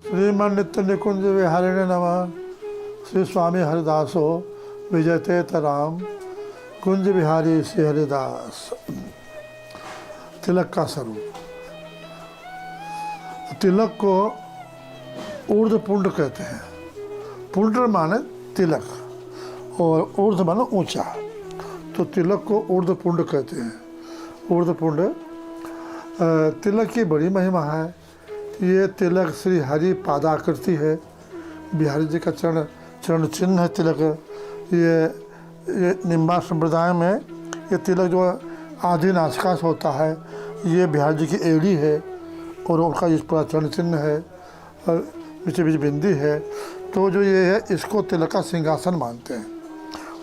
श्रीमन नित्य निकुंज विहारिणे नमः। श्री स्वामी हरिदासो विजयते राम कुंज विहारी श्री हरिदास। तिलक का स्वरूप। तिलक को ऊर्ध्व पुंड कहते हैं। पुंड माने तिलक और ऊर्ध्व माने ऊंचा, तो तिलक को ऊर्ध्व पुंड कहते हैं। ऊर्ध्व पुंड तिलक की बड़ी महिमा है। ये तिलक श्री हरि पादाकृति है। बिहारी जी का चरण चिन्ह है तिलक। ये निम्बा संप्रदाय में ये तिलक जो आदि नासिका से होता है, ये बिहारी जी की एड़ी है और उनका इस पूरा चरण चिन्ह है और बीच बीच बिंदी है। तो जो ये है, इसको तिलक का सिंहासन मानते हैं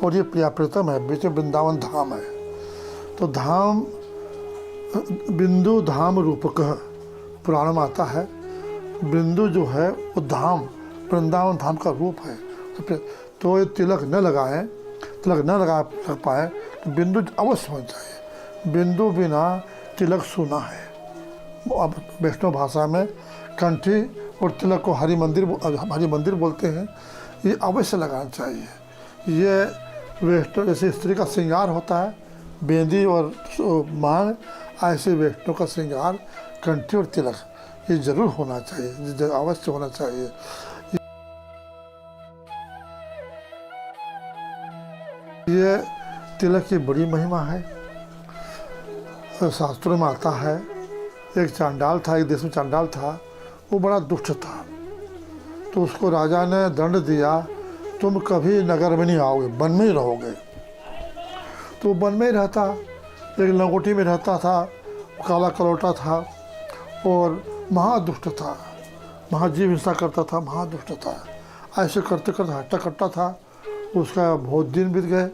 और ये प्रियतम है। बीच में वृंदावन धाम है। तो धाम बिंदु धाम रूपक पुराण में आता है। बिंदु जो है वो धाम वृंदावन धाम का रूप है। तो ये तिलक न लगाएं, तिलक न लगा पाए तो बिंदु अवश्य होना चाहिए। बिंदु बिना तिलक सुना है। अब वैष्णव भाषा में कंठी और तिलक को हरि मंदिर बोलते हैं। ये अवश्य लगाना चाहिए। ये वैष्णव जैसे स्त्री का श्रृंगार होता है, बेंदी और मांग, ऐसे वैष्णव का श्रृंगार कंठी और तिलक ये जरूर होना चाहिए, अवश्य होना चाहिए। ये तिलक की बड़ी महिमा है। शास्त्रों में आता है, एक चांडाल था, एक देश में चांडाल था, वो बड़ा दुष्ट था। तो उसको राजा ने दंड दिया, तुम कभी नगर में नहीं आओगे, वन में ही रहोगे। तो वन में ही रहता, एक लंगोटी में रहता था, काला कलौटा था और महादुष्ट था, महाजीव हिंसा करता था, महादुष्ट था। ऐसे करते करते हट्टा कट्टा था। उसका बहुत दिन बीत गए।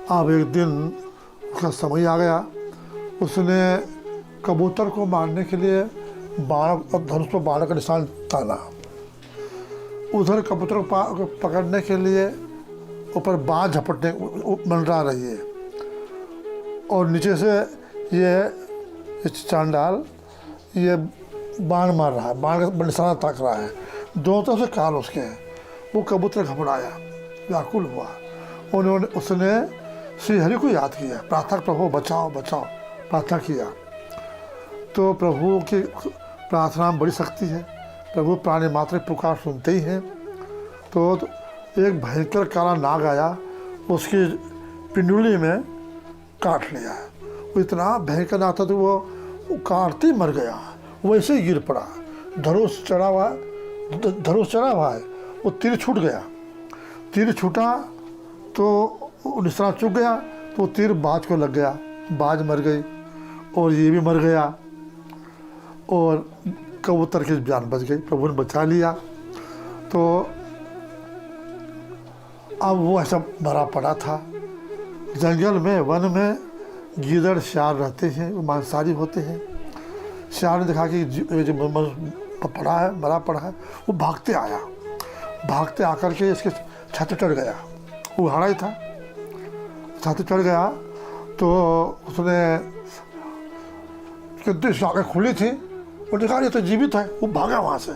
अब एक दिन उसका समय आ गया। उसने कबूतर को मारने के लिए बाण, धनुष पर बाण का निशान ताना। उधर कबूतर को पकड़ने के लिए ऊपर बाण झपटने मंडरा रही है और नीचे से ये चांडाल ये बाण मार रहा है, बाण का निशाना ताक रहा है। दोनों तरफ से कान उसके हैं। वो कबूतर घबराया, व्याकुल हुआ। उसने श्री हरि को याद किया, प्रार्थना, प्रभु बचाओ बचाओ, प्रार्थना किया। तो प्रभु की प्रार्थना में बड़ी शक्ति है। प्रभु प्राणी मात्र पुकार सुनते ही हैं। तो एक भयंकर काला नाग आया, उसकी पिंडुली में काट लिया। वो इतना भयंकर नाग था तो वो काटते ही मर गया, वैसे ही गिर पड़ा। धनुष चढ़ा हुआ है, वो तीर छूट गया। तीर छूटा तो निशाना चुक गया, तो तीर बाज को लग गया, बाज मर गई और ये भी मर गया और कबूतर की जान बच गई। प्रभु ने बचा लिया। तो अब वो ऐसा मरा पड़ा था। जंगल में, वन में गीदड़ श्यार रहते हैं, वो मांसाहारी होते हैं। श्यार ने देखा कि जो पड़ा है, मरा पड़ा है, वो भागते आया। भागते आकर के इसके छत चढ़ गया। वो उघाड़ा ही था, छत चढ़ गया। तो उसने कितनी आँखें खुली थी, वो देखा ये तो जीवित है। वो भागा वहाँ से,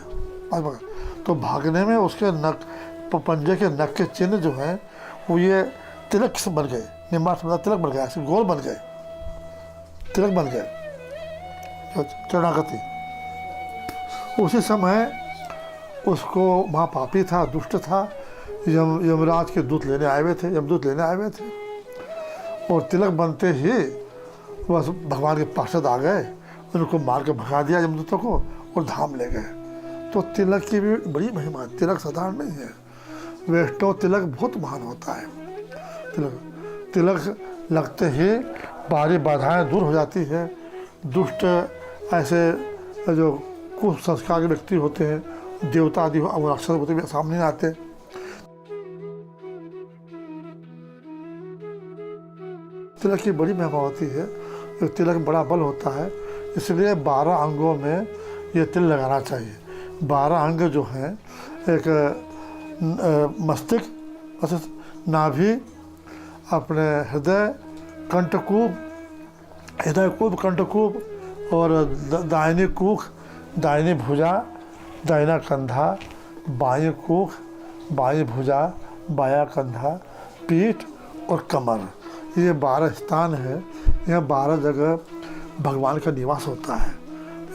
भागा। तो भागने में उसके नक, पंजे के नक के चिन्ह जो हैं वो ये तिलक से बन गए। निम्बा तिलक बन गया, ऐसे गोल बन गए, तिलक बन गए चरणागति। उसी समय उसको महापापी था, दुष्ट था, यमराज के दूत लेने आए हुए थे, यमदूत लेने आए हुए थे। और तिलक बनते ही बस भगवान के पार्षद आ गए, उनको मार के भगा दिया यमदूतों को और धाम ले गए। तो तिलक की भी बड़ी महिमा है। तिलक साधारण नहीं है। वैष्णव तिलक बहुत महान होता है। तिलक लगते ही बाहरी बाधाएं दूर हो जाती है। दुष्ट ऐसे जो कुसंस्कार के व्यक्ति होते हैं, देवता आदि राक्षस होते हैं, सामने नहीं आते। तिलक की बड़ी महिमा होती है। तिलक में बड़ा बल होता है, इसलिए 12 अंगों में ये तिल लगाना चाहिए। 12 अंग जो हैं, एक मस्तिष्क, नाभि, अपने हृदय, कंठकूप, कंठकूप और दाहिनी कुख, दाहिनी भुजा, दाहिना कंधा, बाएं कोख, बाएं भुजा, बायां कंधा, पीठ और कमर, ये 12 स्थान है। यहाँ 12 जगह भगवान का निवास होता है।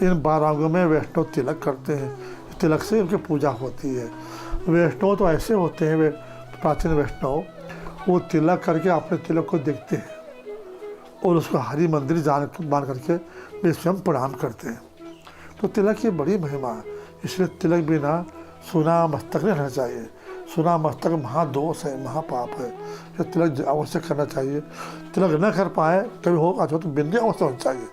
इन 12 अंगों में वैष्णव तिलक करते हैं, तिलक से उनकी पूजा होती है। वैष्णव तो ऐसे होते हैं, वे प्राचीन वैष्णव, वो तिलक करके अपने तिलक को देखते हैं और उसको हरि मंदिर मान करके वे स्वयं प्रणाम करते हैं। तो तिलक की बड़ी महिमा है, इसलिए तिलक बिना सुना मस्तक नहीं रहना चाहिए। सुना मस्तक महादोष है, महापाप है, तो तिलक अवश्य करना चाहिए। तिलक न कर पाए कभी होगा तो बिंदी अवश्य होनी चाहिए।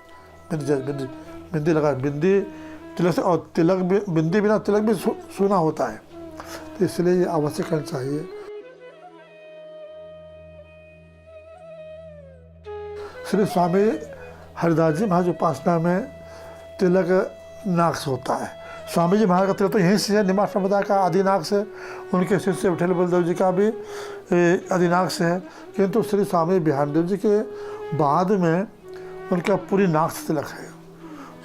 बिंदी लगा, बिंदी तिलक से, और तिलक भी, बिंदी बिना तिलक भी सुना होता है, तो इसलिए ये अवश्य करना चाहिए। श्री स्वामी हरिदास जी महाराज उपासना में तिलक नाग से होता है। स्वामी जी महाराज का तिलक तो यहीं से है, निमाड़ संप्रदाय का आदिनाग से, उनके शिष्य विठल बलदेव जी का भी आदिनाग से है, किंतु श्री स्वामी बिहारदेव जी के बाद में उनका पूरी नाग से तिलक है।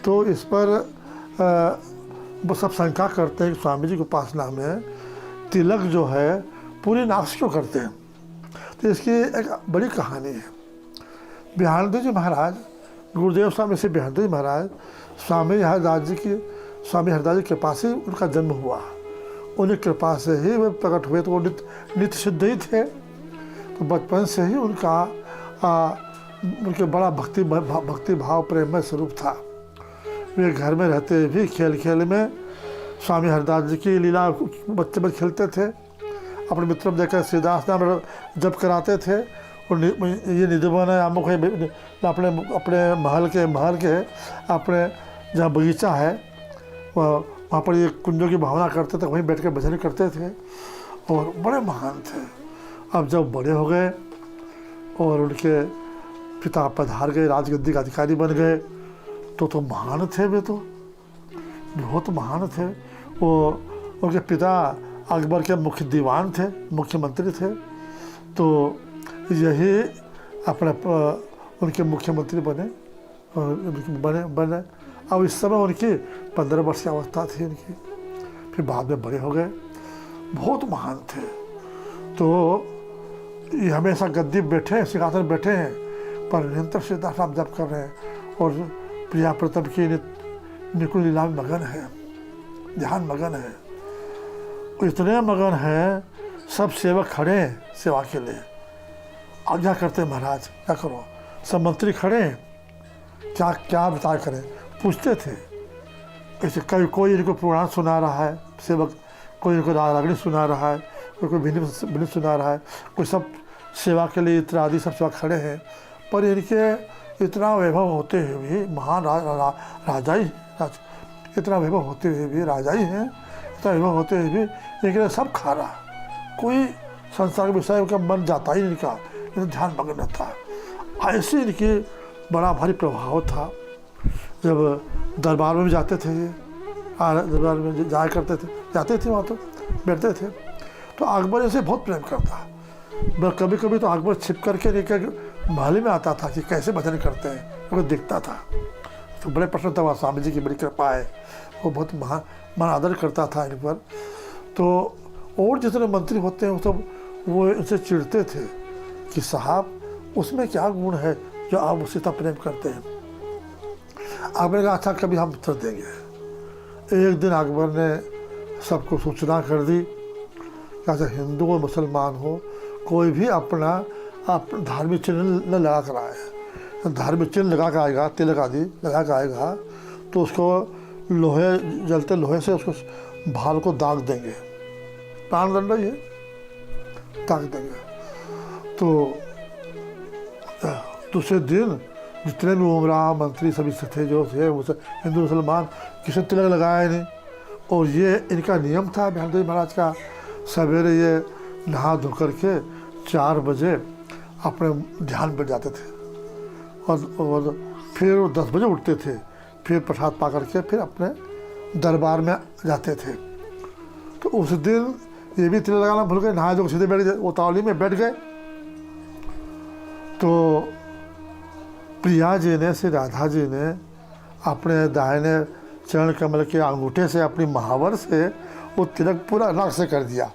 तो इस पर वो सब शंका करते हैं कि स्वामी जी की उपासना में तिलक जो है पूरी नाग से क्यों करते हैं। तो इसकी एक बड़ी कहानी है। बिहारदेव जी महाराज, गुरुदेव स्वामी श्री बिहारदेव जी महाराज स्वामी हरिदास जी की कृपा से उनका जन्म हुआ। उन्हीं कृपा से ही वे प्रकट हुए, तो वो नित्य सिद्ध ही थे। तो बचपन से ही उनके बड़ा भक्ति भाव प्रेममय स्वरूप था। वे घर में रहते भी खेल खेल में स्वामी हरिदास जी की लीला बच्चे खेलते थे। अपने मित्रों में देखकर श्रीदास नाम जप कराते थे, और ये निधिवन है अमुक है, अपने महल के अपने जहाँ बगीचा है वहाँ पर ये कुंजों की भावना करते थे, वहीं बैठ कर भजन करते थे और बड़े महान थे। अब जब बड़े हो गए और उनके पिता पधार गए, राजगद्दी का अधिकारी बन गए, तो महान थे, वे तो बहुत महान थे। वो उनके पिता अकबर के मुख्य दीवान थे, मुख्यमंत्री थे। तो यही अपने उनके मुख्यमंत्री बने। अब इस समय उनकी 15 वर्ष की अवस्था थी उनकी। फिर बाद में बड़े हो गए, बहुत महान थे। तो ये हमेशा गद्दी बैठे, सिंहासन बैठे हैं, पर निरंतर सिद्धार्थ नाम जप कर रहे हैं और प्रिया प्रतम की निकुंज लीला में मगन है, ध्यान मगन है। इतने मगन है, सब सेवक खड़े हैं सेवा के लिए, आज्ञा करते महाराज क्या करो। सब मंत्री खड़े हैं, क्या बता करें, पूछते थे। ऐसे कोई इनको पुराण सुना रहा है सेवक, कोई इनको रागनी सुना रहा है, कोई भिन्न सुना रहा है, कोई सब सेवा के लिए इत्यादि सब सेवा खड़े हैं। पर इनके इतना वैभव होते हुए भी महान राजा ही इतना वैभव होते हुए भी राजा ही हैं, इतना वैभव होते हुए भी इनके सब खा रहा, कोई संसार के विषय का मन जाता ही नहीं, इनका ध्यान मग्न था। ऐसे इनकी बड़ा भारी प्रभाव था। जब दरबार में भी जाते थे, ये दरबार में जाया करते थे, जाते थे वहाँ तो बैठते थे। तो अकबर ऐसे बहुत प्रेम करता, बस कभी कभी तो अकबर छिप करके लेकर महल में आता था कि कैसे भजन करते हैं, वो देखता था। तो बड़े प्रश्न था, वहाँ स्वामी जी की बड़ी कृपा है, वो बहुत महान आदर करता था इन पर। तो और जितने मंत्री होते हैं वो सब वो इनसे चिढ़ते थे कि साहब उसमें क्या गुण है जो आप उससे इतना प्रेम करते हैं। अकबर ने कहा अच्छा कभी हम उत्तर देंगे। एक दिन अकबर ने सबको सूचना कर दी कि अच्छा हिंदू और मुसलमान हो, कोई भी अपना धार्मिक चिन्ह न लगा कर आए। धार्मिक चिन्ह लगा कर आएगा, तिलक आदि लगा कर आएगा तो उसको जलते लोहे से उसको भाल को दाग देंगे, प्राण दंड ये दाग देंगे। तो दूसरे दिन जितने भी उमरा मंत्री सभी थे जो थे वो हिंदू मुसलमान किसी तिलक लगाया नहीं। और ये इनका नियम था बिहारदेव महाराज का, सवेरे ये नहा धो करके 4 बजे अपने ध्यान पर जाते थे और फिर 10 बजे उठते थे, फिर प्रसाद पा करके फिर अपने दरबार में जाते थे। तो उस दिन ये भी तिलक लगाना भूल गए, नहा धो सीधे बैठ गए, वो तावली में बैठ गए। तो प्रिया जी ने, श्री राधा जी ने अपने दाहिने चरण कमल के अंगूठे से अपनी महावर से वो तिलक पूरा नाक से कर दिया,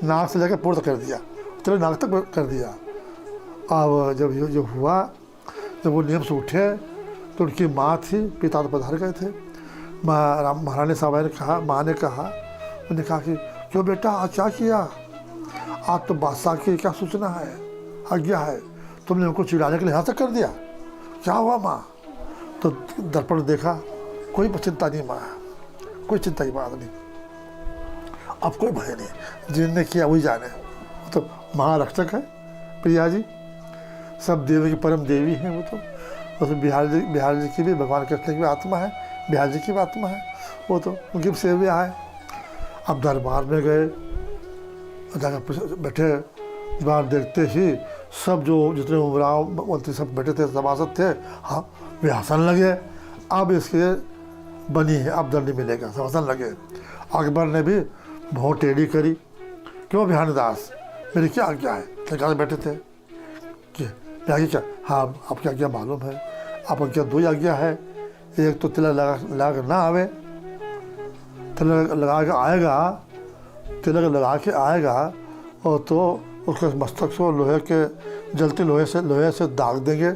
नाक से लेकर पूरा कर दिया, तिलक नाक तक कर दिया। अब जब जो हुआ, जब वो नियम से उठे तो उनकी माँ थी, पिता तो पधार गए थे। महारानी साहब ने कहा, माँ ने कहा, उन्होंने कहा कि क्यों बेटा आज क्या किया, आज तो बादशाह की क्या सूचना है, आज्ञा है, तुमने उनको चिढ़ाने के लिए यहाँ तक कर दिया, क्या हुआ माँ? तो दर्पण देखा, कोई चिंता नहीं माँ, कोई चिंता की बात नहीं, अब कोई भय नहीं, जिनने किया वही जाने। तो महारक्षक है प्रिया जी, सब देवी की परम देवी हैं वो तो। उसमें बिहार जी की भी, भगवान कृष्ण की भी आत्मा है, बिहार जी की भी आत्मा है, वो तो उनकी भी सेविया है। अब दरबार में गए, जाकर बैठे, दरबार देखते ही सब जो जितने उमराव मंत्री सब बैठे थे, सभासद थे, हाँ वे हंसन लगे, अब इसके बनी है, अब दंड मिलेगा, सब हंसन लगे। अकबर ने भी बहुत टेढ़ी करी, क्यों बिहारदास मेरी क्या आज्ञा है? निकाल बैठे थे कि क्या, हाँ आपकी आज्ञा मालूम है, आपका क्या दो आज्ञा है, एक तो तिलक लगा ना आवे, तिलक लगा के आएगा, तिलक लगा के आएगा और तो उसके मस्तक से लोहे के जलते लोहे से दाग देंगे,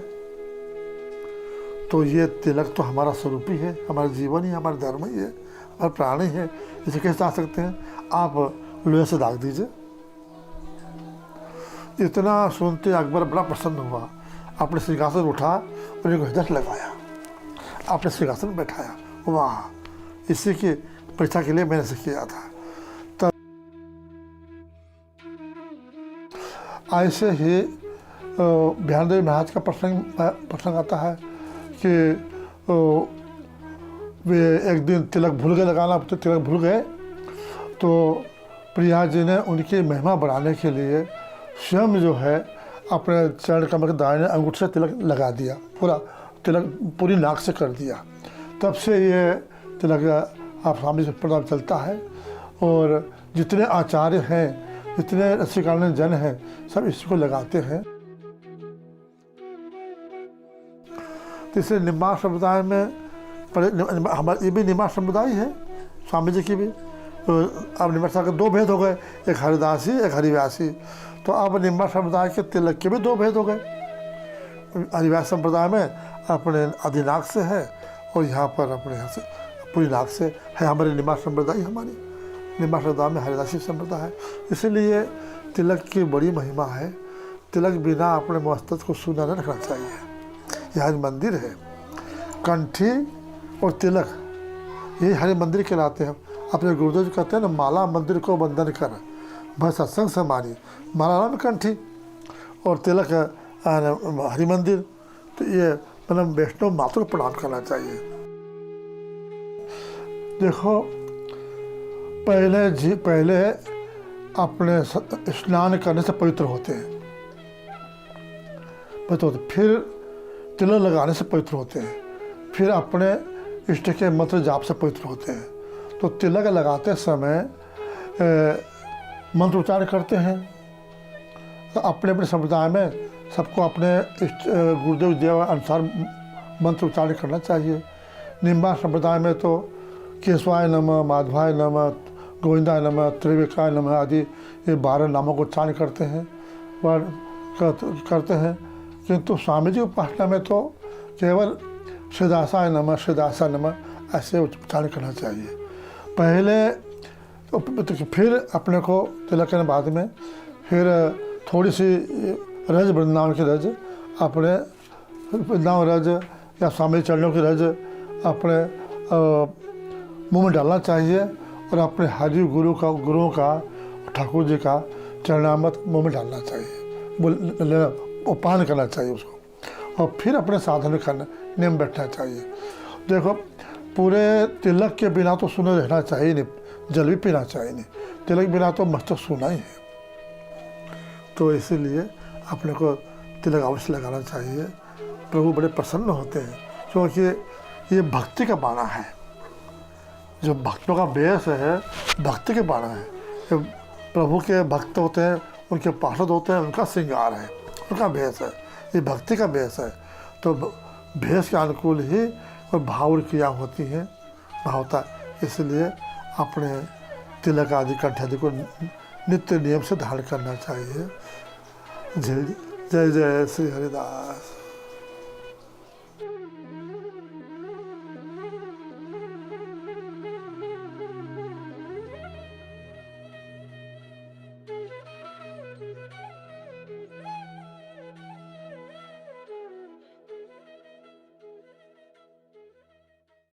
तो ये तिलक तो हमारा स्वरूप ही है, हमारा जीवन ही, हमारा धर्म ही है, हमारा प्राण ही है, इसे कैसे आ सकते हैं? आप लोहे से दाग दीजिए। इतना सुनते अकबर बड़ा प्रसन्न हुआ, अपने सिंहासन उठा और एक हृदय लगाया, अपने सिंहासन बैठाया। वाह, इसी की परीक्षा के लिए मैंने से किया था। तब ऐसे ही ध्यानदेव महाराज का प्रसंग आता है कि वे एक दिन तिलक भूल गए लगाना, तो तिलक भूल गए, तो प्रिया जी ने उनकी महिमा बढ़ाने के लिए स्वयं जो है अपने चरण कमल के दाहिने अंगूठे से तिलक लगा दिया, पूरा तिलक पूरी नाक से कर दिया। तब से ये तिलक आप सामने से पता चलता है, और जितने आचार्य हैं, जितने रसिकानंद जन हैं, सब इसको लगाते हैं। तो इसलिए निम्बा समुदाय में हमारे ये भी निम्बा समुदाय है, स्वामी जी की भी। तो अब निम्बा के दो भेद हो गए, एक हरिदासी एक हरिव्यासी। तो अब निम्बा समुदाय के तिलक के भी दो भेद हो गए। हरिव्यास संप्रदाय में अपने अधिनाक से है, और यहाँ पर अपने यहाँ से पूरी नाक से है। हमारे निम्बा संप्रदाय, हमारी निम्बा समुदाय में हरिदासी संप्रदाय है। इसीलिए तिलक की बड़ी महिमा है। तिलक बिना अपने मस्तक को सूना न रखना चाहिए। यहाँ मंदिर है, कंठी और तिलक यही हरि मंदिर कहलाते हैं। अपने गुरुदेव जी कहते हैं ना, माला मंदिर को बंधन कर, बस सत्संग से मानी। माला नाम कंठी और तिलक हरि मंदिर। तो ये मतलब वैष्णव माता को प्रणाम करना चाहिए। देखो, पहले अपने स्नान करने से पवित्र होते हैं, फिर तिलक लगाने से पवित्र होते हैं, फिर अपने इष्ट के मंत्र जाप से पवित्र होते हैं। तो तिलक लगाते समय मंत्र उच्चारण करते हैं। तो अपने अपने संप्रदाय में सबको अपने इष्ट गुरुदेव देव अनुसार मंत्र उच्चारण करना चाहिए। निम्बा संप्रदाय में तो केशवाय नमः, माधवाय नमः, गोविंदाय नमः, त्रिविकाय नमः आदि ये 12 नामों को उच्चारण करते हैं। किंतु स्वामी जी उपासना में तो केवल श्रीदासाय नमः, श्रीदासाय नमः ऐसे उच्चारण करना चाहिए पहले। तो फिर अपने को तिलक करने बाद में फिर थोड़ी सी रज, वृंदावन की रज, अपने वृंदावन रज या स्वामी चरणों की रज अपने मुंह में डालना चाहिए, और अपने हरि गुरुओं का ठाकुर जी का चरणामृत मुंह में डालना चाहिए, लेना, उपान करना चाहिए उसको, और फिर अपने साधन करना, नियम बैठना चाहिए। देखो, पूरे तिलक के बिना तो सुने रहना चाहिए नहीं, जल भी पीना चाहिए नहीं, तिलक बिना तो मस्तक सुना ही है। तो इसीलिए अपने को तिलक अवश्य लगाना चाहिए। प्रभु बड़े प्रसन्न होते हैं, क्योंकि ये भक्ति का बाणा है। जो भक्तों का बेस है, भक्ति के बाणा है। जो प्रभु के भक्त होते हैं, उनके पार्षद होते हैं, उनका श्रृंगार है, उनका भेष है, ये भक्ति का भेष है। तो भेष के अनुकूल ही कोई भाव और क्रिया होती है। भावता है। इसलिए अपने तिलक आदि कंठ आदि को नित्य नियम से धारण करना चाहिए। जय जय जय श्री हरिदास।